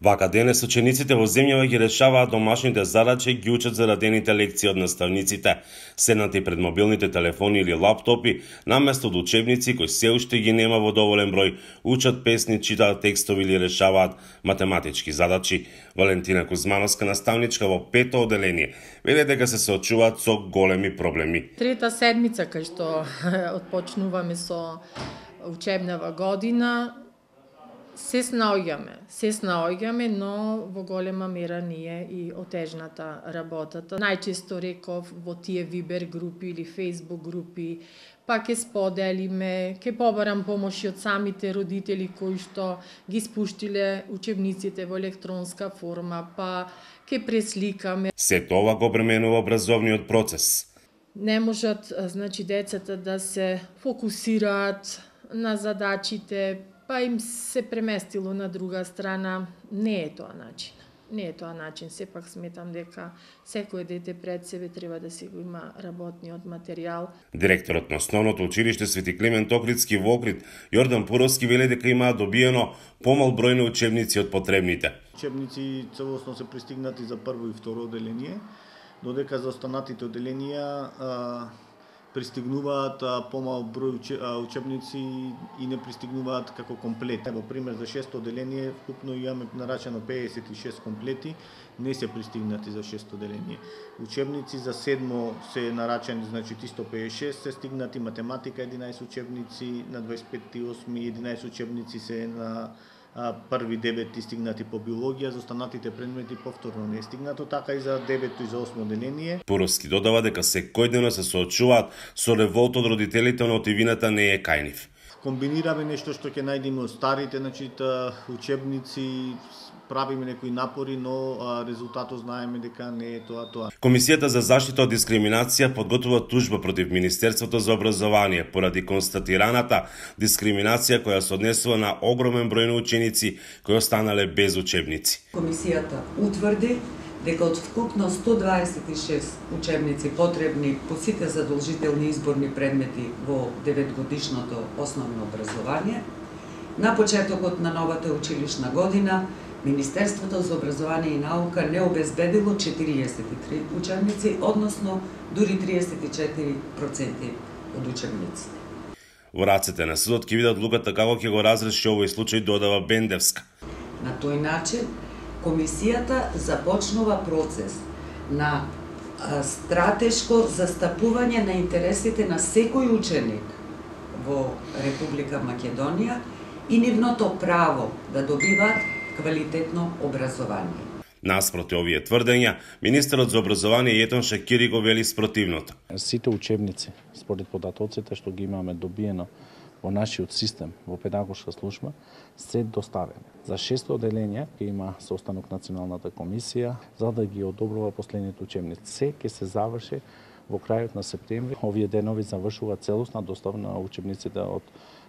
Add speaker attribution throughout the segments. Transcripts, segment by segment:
Speaker 1: Вака денес учениците во земјава ги решаваат домашните задачи и ги учат зарадените лекции од наставниците, седнати пред мобилните телефони или лаптопи, наместо од учебници кои се уште ги нема во доволен број, учат песни, читаат текстови или решаваат математички задачи. Валентина Кузмановска, наставничка во 5-то оделение, вели дека се соочуваат со големи проблеми.
Speaker 2: Трета седмица кај што отпочнуваме со учебнава година, се снаоѓаме, но во голема мера ни е и отежната работата. Најчесто реков во тие Вибер групи или Фейсбук групи, па ќе споделиме, ќе побарам помош од самите родители кои што ги спуштиле учебниците во електронска форма, па ќе пресликаме.
Speaker 1: Сето ова го обременува образовниот процес.
Speaker 2: Не можат, децата да се фокусираат на задачите, па им се преместило на друга страна. Не е тоа начин. Сепак сметам дека секој дете пред себе треба да си го има работниот материјал.
Speaker 1: Директорот на Основното училиште Свети Климент Охридски во Охрид, Јордан Пуровски, вели дека имаат добиено помал број на учебници од потребните.
Speaker 3: Учебници целосно се пристигнати за прво и второ оделение, додека за останатите оделенија пристигнуваат помал број учебници и не пристигнуваат како комплет. Во пример за 6-то оделение вкупно имаме нарачено 56 комплети, не се пристигнати за 6-то оделение. Учебници за 7-мо се нарачени, значи 156 се стигнати, математика 11 учебници, на 25-ти 8-ми 11 учебници се на први 9 стигнати по биологија, за останатите предмети повторно не е стигнато, така и за 9-то и за 8-то оделение.
Speaker 1: Пуровски додава дека секојдневно се соочуваат со револт од родителите, но отивината не е кај нив.
Speaker 3: Комбинираме нешто што ќе најдеме од старите, учебници, правиме некои напори, но резултатот знаеме дека не е тоа.
Speaker 1: Комисијата за заштита од дискриминација подготвува тужба против Министерството за образование поради констатираната дискриминација која се однесува на огромен број на ученици кои останале без учебници.
Speaker 4: Комисијата утврди дека од вкупно 126 учебници потребни по сите задолжителни изборни предмети во 9-годишното основно образование, на почетокот на новата училишна година Министерството за образование и наука не обезбедило 43 учебници, односно дури 34% од учебниците.
Speaker 1: Во рацете на судот ќе видат одлуката како ќе го разреши овој случај, додава Бендевска.
Speaker 4: На тој начин, комисијата започнува процес на стратешко застапување на интересите на секој ученик во Република Македонија и нивното право да добиваат квалитетно образование.
Speaker 1: Наспроти овие тврдења, министерот за образование Јетон Шакири го вели спротивното.
Speaker 5: Сите учебници, според податоците што ги имаме добиено во нашиот систем, во педагошка служба, се доставени. За 6-то оделение ќе има состанок Националната комисија за да ги одобрува последните учебници. Се ќе се заврши во крајот на септември. Овие денови завршува целосна достава на учебниците од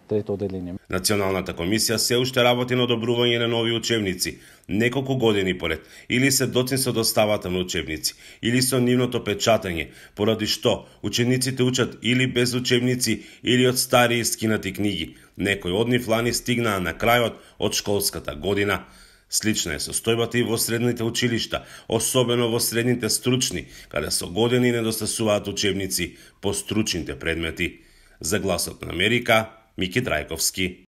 Speaker 5: трето оделение.
Speaker 1: Националната комисија се уште работи на одобрување на нови учебници, неколку години поред, или се доцни со доставата на учебници, или со нивното печатање, поради што учениците учат или без учебници, или од стари и скинати книги. Некои од нив лани стигнаа на крајот од школската година. Слична е состојбата и во средните училишта, особено во средните стручни, каде со години недостасуваат учебници по стручните предмети. За Гласот на Америка, Мики Драјковски.